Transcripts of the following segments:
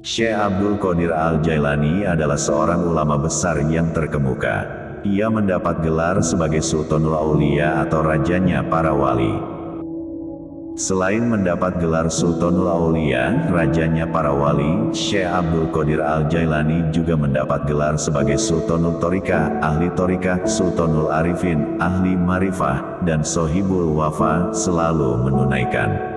Syekh Abdul Qadir Al-Jailani adalah seorang ulama besar yang terkemuka. Ia mendapat gelar sebagai Sultanul Aulia atau rajanya para wali. Selain mendapat gelar Sultanul Aulia, rajanya para wali, Syekh Abdul Qadir Al-Jailani juga mendapat gelar sebagai Sultanul Thoriqah, ahli Thoriqah, Sultanul Arifin, ahli Marifah, dan Sohibul Wafa, selalu menunaikan.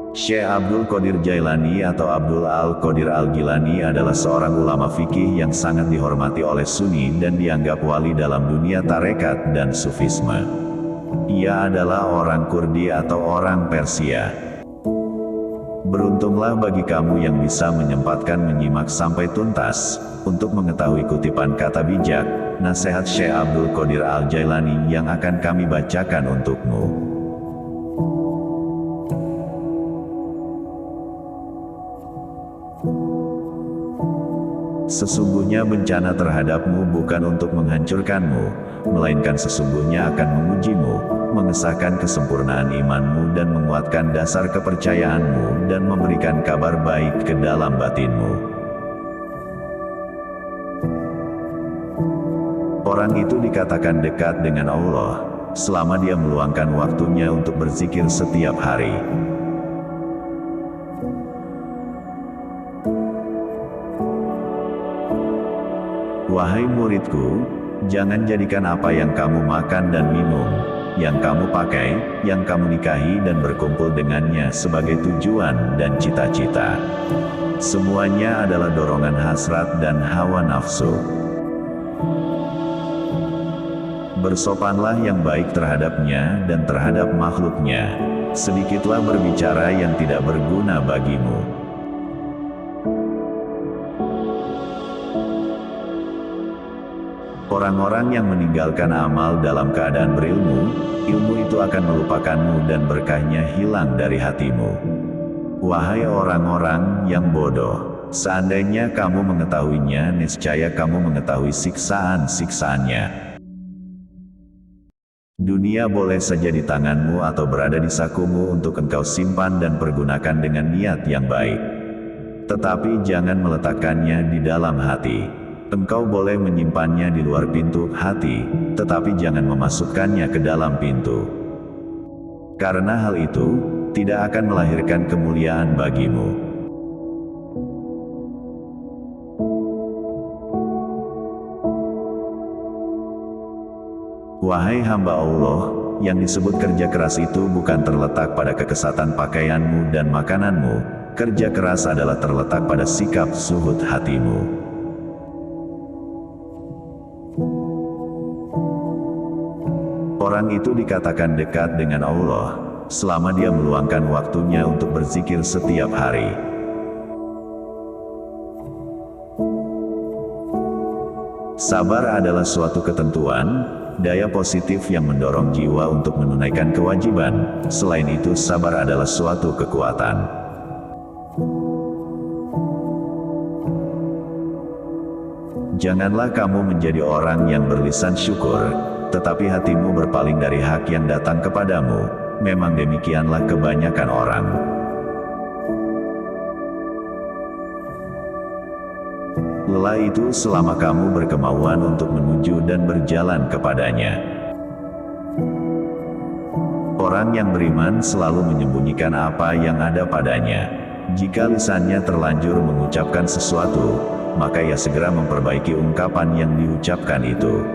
Syekh Abdul Qadir Jailani atau Abdul Al-Qadir Al-Gilani adalah seorang ulama fikih yang sangat dihormati oleh Sunni dan dianggap wali dalam dunia tarekat dan sufisme. Ia adalah orang Kurdi atau orang Persia. Beruntunglah bagi kamu yang bisa menyempatkan menyimak sampai tuntas, untuk mengetahui kutipan kata bijak, nasihat Syekh Abdul Qadir Al-Jailani yang akan kami bacakan untukmu. Sesungguhnya bencana terhadapmu bukan untuk menghancurkanmu, melainkan sesungguhnya akan mengujimu, mengesahkan kesempurnaan imanmu dan menguatkan dasar kepercayaanmu dan memberikan kabar baik ke dalam batinmu. Orang itu dikatakan dekat dengan Allah, selama dia meluangkan waktunya untuk berzikir setiap hari. Wahai muridku, jangan jadikan apa yang kamu makan dan minum, yang kamu pakai, yang kamu nikahi dan berkumpul dengannya sebagai tujuan dan cita-cita. Semuanya adalah dorongan hasrat dan hawa nafsu. Bersopanlah yang baik terhadapnya dan terhadap makhluknya. Sedikitlah berbicara yang tidak berguna bagimu. Orang-orang yang meninggalkan amal dalam keadaan berilmu, ilmu itu akan melupakanmu dan berkahnya hilang dari hatimu. Wahai orang-orang yang bodoh, seandainya kamu mengetahuinya, niscaya kamu mengetahui siksaan-siksaannya. Dunia boleh saja di tanganmu atau berada di sakumu untuk engkau simpan dan pergunakan dengan niat yang baik. Tetapi jangan meletakkannya di dalam hati. Engkau boleh menyimpannya di luar pintu hati, tetapi jangan memasukkannya ke dalam pintu. Karena hal itu tidak akan melahirkan kemuliaan bagimu. Wahai hamba Allah, yang disebut kerja keras itu bukan terletak pada kekesatan pakaianmu dan makananmu. Kerja keras adalah terletak pada sikap zuhud hatimu. Orang itu dikatakan dekat dengan Allah, selama dia meluangkan waktunya untuk berzikir setiap hari. Sabar adalah suatu ketentuan, daya positif yang mendorong jiwa untuk menunaikan kewajiban. Selain itu, sabar adalah suatu kekuatan. Janganlah kamu menjadi orang yang berlisan syukur, tetapi hatimu berpaling dari hak yang datang kepadamu. Memang demikianlah kebanyakan orang. Lelah itu selama kamu berkemauan untuk menuju dan berjalan kepadanya. Orang yang beriman selalu menyembunyikan apa yang ada padanya. Jika lisannya terlanjur mengucapkan sesuatu, maka ia segera memperbaiki ungkapan yang diucapkan itu.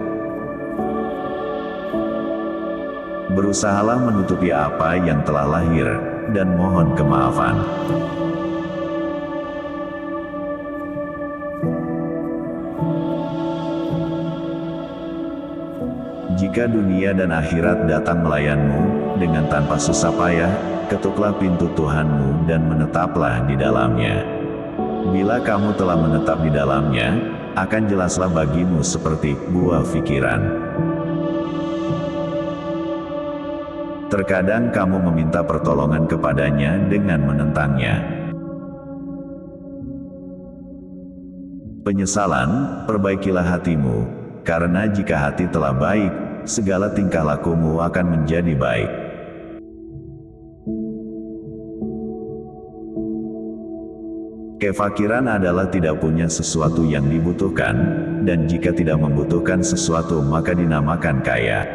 Berusahalah menutupi apa yang telah lahir, dan mohon kemaafan. Jika dunia dan akhirat datang melayanmu, dengan tanpa susah payah, ketuklah pintu Tuhanmu dan menetaplah di dalamnya. Bila kamu telah menetap di dalamnya, akan jelaslah bagimu seperti buah fikiran. Terkadang kamu meminta pertolongan kepadanya dengan menentangnya. Penyesalan, perbaikilah hatimu, karena jika hati telah baik, segala tingkah lakumu akan menjadi baik. Kefakiran adalah tidak punya sesuatu yang dibutuhkan, dan jika tidak membutuhkan sesuatu maka dinamakan kaya.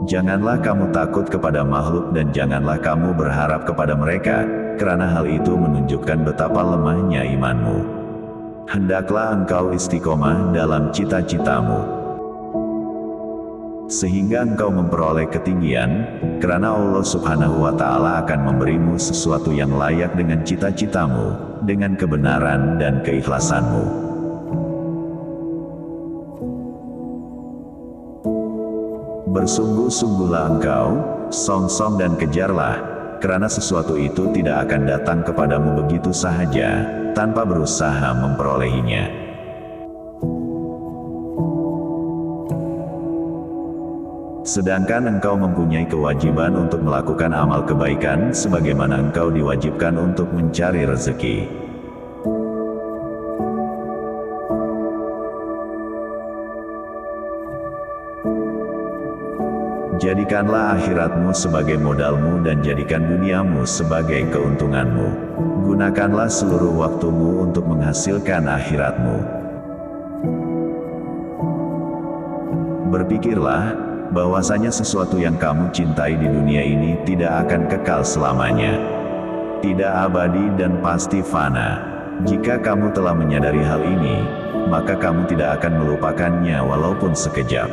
Janganlah kamu takut kepada makhluk dan janganlah kamu berharap kepada mereka, karena hal itu menunjukkan betapa lemahnya imanmu. Hendaklah engkau istiqomah dalam cita-citamu, sehingga engkau memperoleh ketinggian, karena Allah Subhanahu wa Ta'ala akan memberimu sesuatu yang layak dengan cita-citamu, dengan kebenaran dan keikhlasanmu. Bersungguh-sungguhlah engkau, song-song dan kejarlah, karena sesuatu itu tidak akan datang kepadamu begitu sahaja, tanpa berusaha memperolehinya. Sedangkan engkau mempunyai kewajiban untuk melakukan amal kebaikan sebagaimana engkau diwajibkan untuk mencari rezeki. Jadikanlah akhiratmu sebagai modalmu dan jadikan duniamu sebagai keuntunganmu. Gunakanlah seluruh waktumu untuk menghasilkan akhiratmu. Berpikirlah bahwasanya sesuatu yang kamu cintai di dunia ini tidak akan kekal selamanya. Tidak abadi dan pasti fana. Jika kamu telah menyadari hal ini, maka kamu tidak akan melupakannya walaupun sekejap.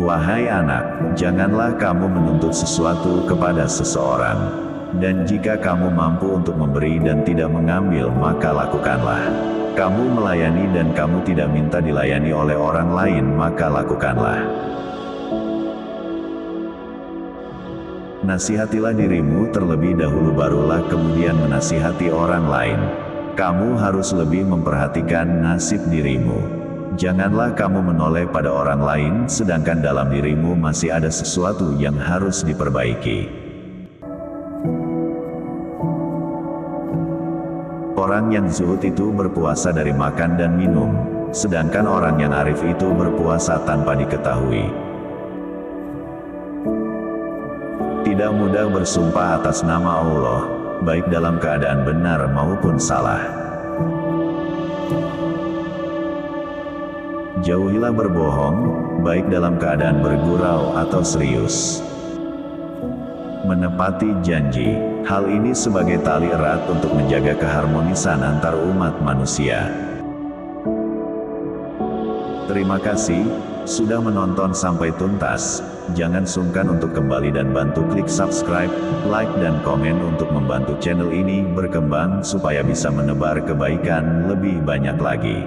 Wahai anak, janganlah kamu menuntut sesuatu kepada seseorang. Dan jika kamu mampu untuk memberi dan tidak mengambil, maka lakukanlah. Kamu melayani dan kamu tidak minta dilayani oleh orang lain, maka lakukanlah. Nasihatilah dirimu terlebih dahulu barulah kemudian menasihati orang lain. Kamu harus lebih memperhatikan nasib dirimu. Janganlah kamu menoleh pada orang lain sedangkan dalam dirimu masih ada sesuatu yang harus diperbaiki. Orang yang zuhud itu berpuasa dari makan dan minum, sedangkan orang yang arif itu berpuasa tanpa diketahui. Tidak mudah bersumpah atas nama Allah, baik dalam keadaan benar maupun salah. Jauhilah berbohong, baik dalam keadaan bergurau atau serius. Menepati janji, hal ini sebagai tali erat untuk menjaga keharmonisan antar umat manusia. Terima kasih sudah menonton sampai tuntas. Jangan sungkan untuk kembali dan bantu klik subscribe, like dan komen untuk membantu channel ini berkembang supaya bisa menebar kebaikan lebih banyak lagi.